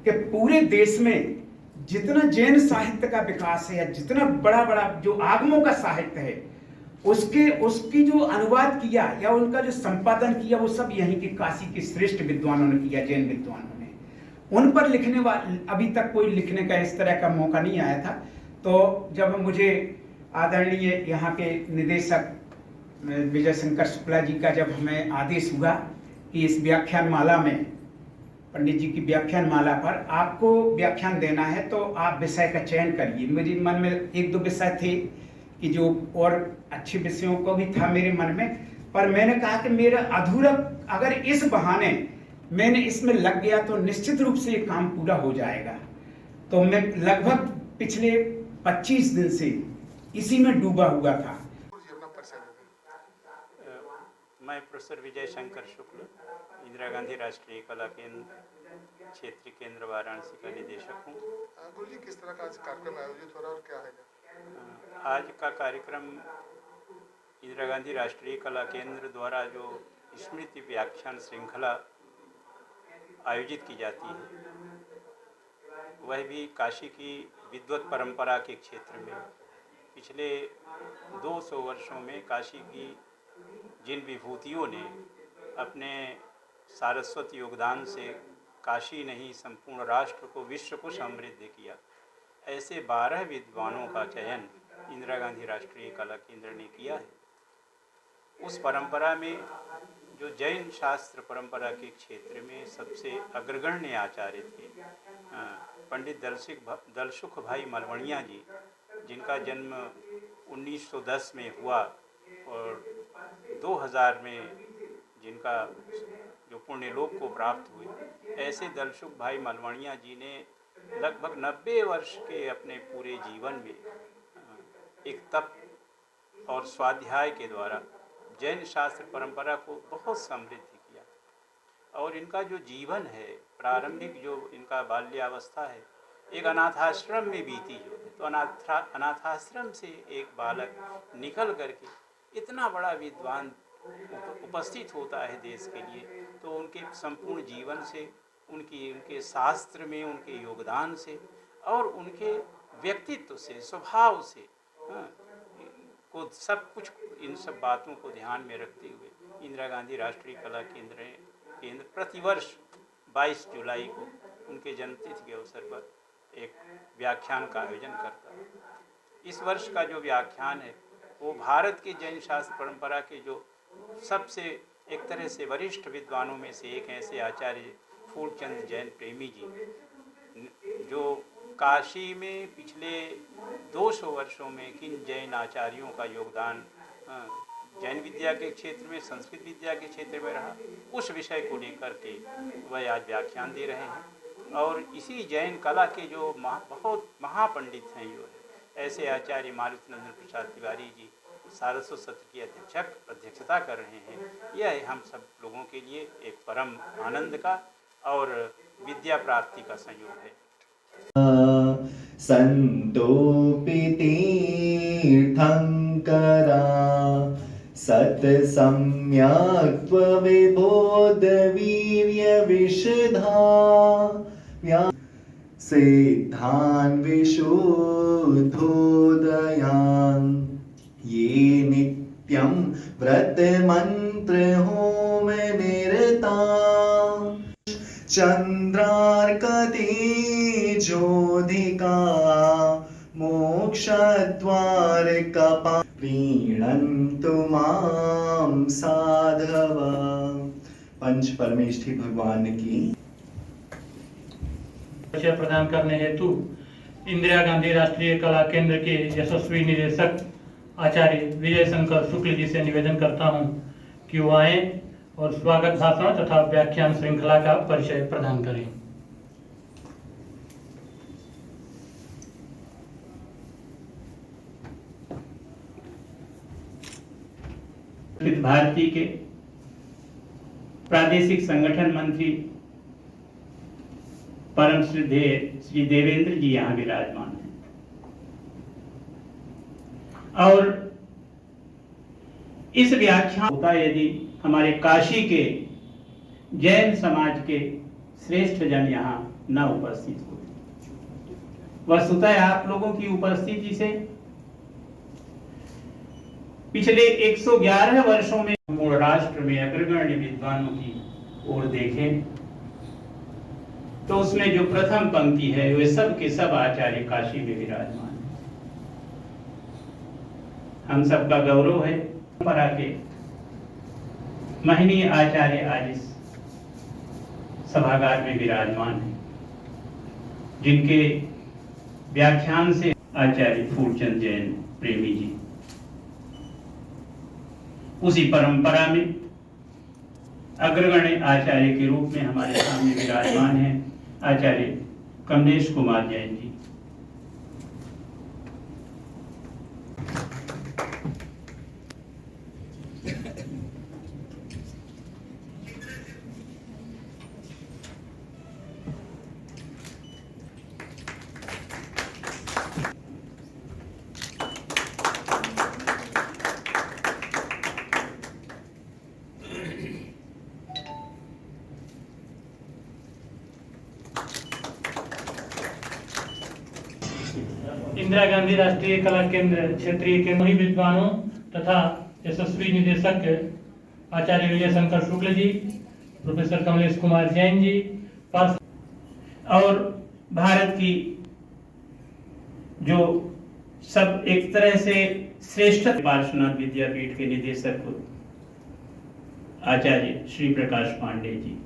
कि पूरे देश में जितना जैन साहित्य का विकास है या जितना बड़ा बड़ा जो आगमों का साहित्य है उसकी जो अनुवाद किया या उनका जो संपादन किया वो सब यहीं के काशी के श्रेष्ठ विद्वानों ने किया, जैन विद्वानों ने। उन पर लिखने वाले अभी तक कोई लिखने का इस तरह का मौका नहीं आया था। तो जब मुझे आदरणीय यहाँ के निदेशक विजय शंकर शुक्ला जी का जब हमें आदेश हुआ कि इस व्याख्यान माला में, पंडित जी की व्याख्यान माला पर आपको व्याख्यान देना है, तो आप विषय का चयन करिए। मेरे मन में एक दो विषय थे कि जो और अच्छे विषयों को भी था मेरे मन में, पर मैंने कहा कि मेरा अधूरा, अगर इस बहाने मैंने इसमें लग गया तो निश्चित रूप से ये काम पूरा हो जाएगा। तो मैं लगभग पिछले 25 दिन से इसी में डूबा हुआ था। मैं प्रोफेसर विजय शंकर शुक्ल, इंदिरा गांधी राष्ट्रीय कला केंद्र क्षेत्रीय केंद्र वाराणसी का निदेशक हूँ। गुरु जी, किस तरह का आज कार्यक्रम आयोजित हो रहा है और क्या है? आज का कार्यक्रम इंदिरा गांधी राष्ट्रीय कला केंद्र द्वारा जो स्मृति व्याख्यान श्रृंखला आयोजित की जाती है, वह भी काशी की विद्वत परंपरा के क्षेत्र में पिछले 200 वर्षों में काशी की जिन विभूतियों ने अपने सारस्वत योगदान से काशी नहीं संपूर्ण राष्ट्र को, विश्व को समृद्ध किया, ऐसे 12 विद्वानों का चयन इंदिरा गांधी राष्ट्रीय कला केंद्र ने किया है। उस परंपरा में जो जैन शास्त्र परंपरा के क्षेत्र में सबसे अग्रगण्य आचार्य थे पंडित दलसुख भाई मलवणिया जी, जिनका जन्म 1910 में हुआ और 2000 में जिनका जो पुण्यलोक को प्राप्त हुए, ऐसे दलसुख भाई मलवणिया जी ने लगभग 90 वर्ष के अपने पूरे जीवन में एक तप और स्वाध्याय के द्वारा जैन शास्त्र परंपरा को बहुत समृद्ध किया। और इनका जो जीवन है, प्रारंभिक जो इनका बाल्यावस्था है, एक अनाथाश्रम में बीती जो है, तो अनाथाश्रम से एक बालक निकल करके इतना बड़ा विद्वान उपस्थित होता है देश के लिए, तो उनके संपूर्ण जीवन से, उनके शास्त्र में उनके योगदान से और उनके व्यक्तित्व से, स्वभाव से को सब कुछ, इन सब बातों को ध्यान में रखते हुए इंदिरा गांधी राष्ट्रीय कला केंद्र प्रतिवर्ष 22 जुलाई को उनके जन्मतिथि के अवसर पर एक व्याख्यान का आयोजन करता है। इस वर्ष का जो व्याख्यान है वो भारत के जैन शास्त्र परंपरा के जो सबसे एक तरह से वरिष्ठ विद्वानों में से एक ऐसे आचार्य फूलचंद जैन प्रेमी जी, जो काशी में पिछले 200 वर्षों में किन जैन आचार्यों का योगदान जैन विद्या के क्षेत्र में, संस्कृत विद्या के क्षेत्र में रहा, उस विषय को लेकर के वह आज व्याख्यान दे रहे हैं। और इसी जैन कला के जो बहुत महापंडित हैं, जो है ऐसे आचार्य मारुति नंदन प्रसाद तिवारी जी सारस्वत सत्र की अध्यक्षता कर रहे हैं। यह हम सब लोगों के लिए एक परम आनंद का और विद्या प्राप्ति का संयोग है। संतोपि तीर्थंकरा सत्सम्यक्त्व विबोध वीर्य विशुद्धा सिद्धान् विशुद्धोदयान् ये नित्यं व्रत मंत्र होम निरता चंद्रार्कतेजोधिका मोक्षद्वार कपा प्रीणन्तु मां साधव। पंच परमेष्ठी भगवान की प्रदान करने हेतु इंदिरा गांधी राष्ट्रीय कला केंद्र के यशस्वी निदेशक आचार्य विजय शंकर शुक्ल जी से निवेदन करता हूं कि वो आए और स्वागत भाषण तथा व्याख्यान श्रृंखला का परिचय प्रदान करें। भारती के प्रादेशिक संगठन मंत्री परम श्रद्धेय श्री देवेंद्र जी यहाँ विराजमान हैं और इस व्याख्यान होता यदि हमारे काशी के जैन समाज के श्रेष्ठ जन यहाँ न उपस्थित हुए। वस्तुतः आप लोगों की उपस्थिति से पिछले 111 वर्षों में मूल राष्ट्र में अग्रगण्य विद्वानों की ओर देखें तो उसमें जो प्रथम पंक्ति है वे सब के सब आचार्य काशी में विराजमान है। हम सबका गौरव है परंपरा के महनीय आचार्य आज इस सभागार में विराजमान है, जिनके व्याख्यान से आचार्य फूलचंद जैन प्रेमी जी। उसी परंपरा में अग्रगण्य आचार्य के रूप में हमारे सामने विराजमान हैं आचार्य कमलेश कुमार जैन जी। इंदिरा गांधी राष्ट्रीय कला केंद्र क्षेत्रीय के सभी विद्वानों तथा यशस्वी निदेशक आचार्य विजय शंकर शुक्ल जी, प्रोफेसर कमलेश कुमार जैन जी और भारत की जो सब एक तरह से श्रेष्ठ पार्श्वनाथ विद्यापीठ के निदेशक आचार्य श्री प्रकाश पांडे जी।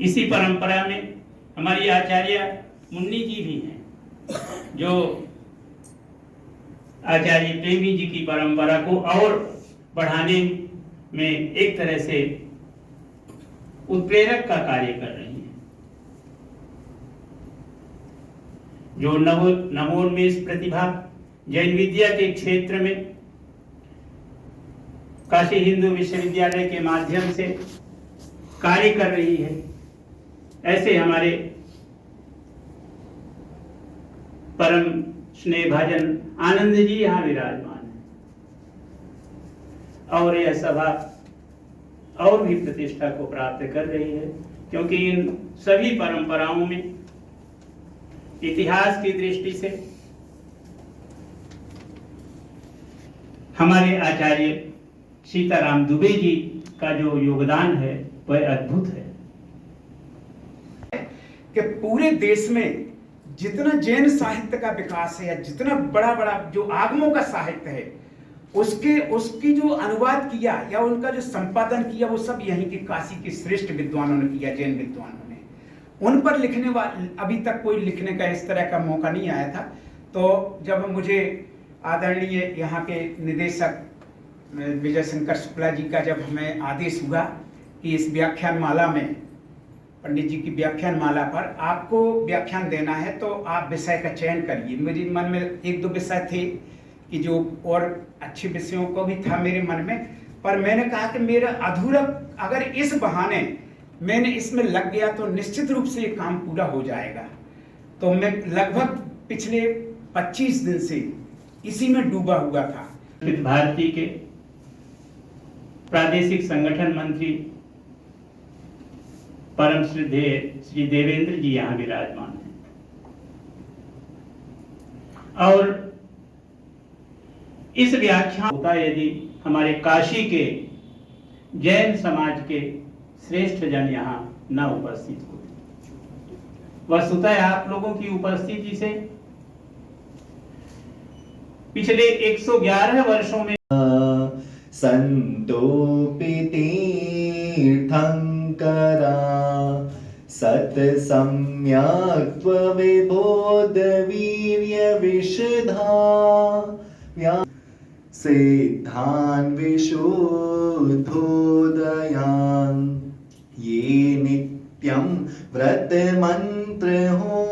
इसी परंपरा में हमारी आचार्य मुन्नी जी भी हैं, जो आचार्य प्रेमी जी की परंपरा को और बढ़ाने में एक तरह से उत्प्रेरक का कार्य कर रही हैं। जो नवोन्मेष प्रतिभा जैन विद्या के क्षेत्र में काशी हिंदू विश्वविद्यालय के माध्यम से कार्य कर रही है, ऐसे हमारे परम स्नेह भाजन आनंद जी यहाँ विराजमान है और यह सभा और भी प्रतिष्ठा को प्राप्त कर रही है, क्योंकि इन सभी परंपराओं में इतिहास की दृष्टि से हमारे आचार्य सीताराम दुबे जी का जो योगदान है वह अद्भुत है कि पूरे देश में जितना जैन साहित्य का विकास है या जितना बड़ा बड़ा जो आगमों का साहित्य है उसकी जो अनुवाद किया या उनका जो संपादन किया वो सब यहीं के काशी के श्रेष्ठ विद्वानों ने किया, जैन विद्वानों ने। उन पर लिखने वाले अभी तक कोई लिखने का इस तरह का मौका नहीं आया था। तो जब मुझे आदरणीय यहाँ के निदेशक विजय शंकर शुक्ला जी का जब हमें आदेश हुआ कि इस व्याख्यान माला में पंडित जी की व्याख्यान माला पर आपको व्याख्यान देना है तो आप विषय का चयन करिए। मेरे मन में एक दो विषय थे कि जो और अच्छे विषयों को भी था मेरे मन में, पर मैंने कहा कि मेरा अधूरा अगर इस बहाने मैंने इसमें लग गया तो निश्चित रूप से ये काम पूरा हो जाएगा। तो मैं लगभग पिछले 25 दिन से इसी में डूबा हुआ था। भारती के प्रादेशिक संगठन मंत्री परम श्रद्धेय श्री देवेंद्र जी यहाँ विराजमान हैं और इस व्याख्यान होता यदि हमारे काशी के जैन समाज के श्रेष्ठ जन यहाँ न उपस्थित होते। वस्तुतः आप लोगों की उपस्थिति से पिछले 111 वर्षों में संतोपि तीर्थंकरा सत्सम्यक्त्व विबोध वीर्य विशुद्धा सिद्धान् विशुद्धोदयान् ये नित्यं व्रत मंत्र हो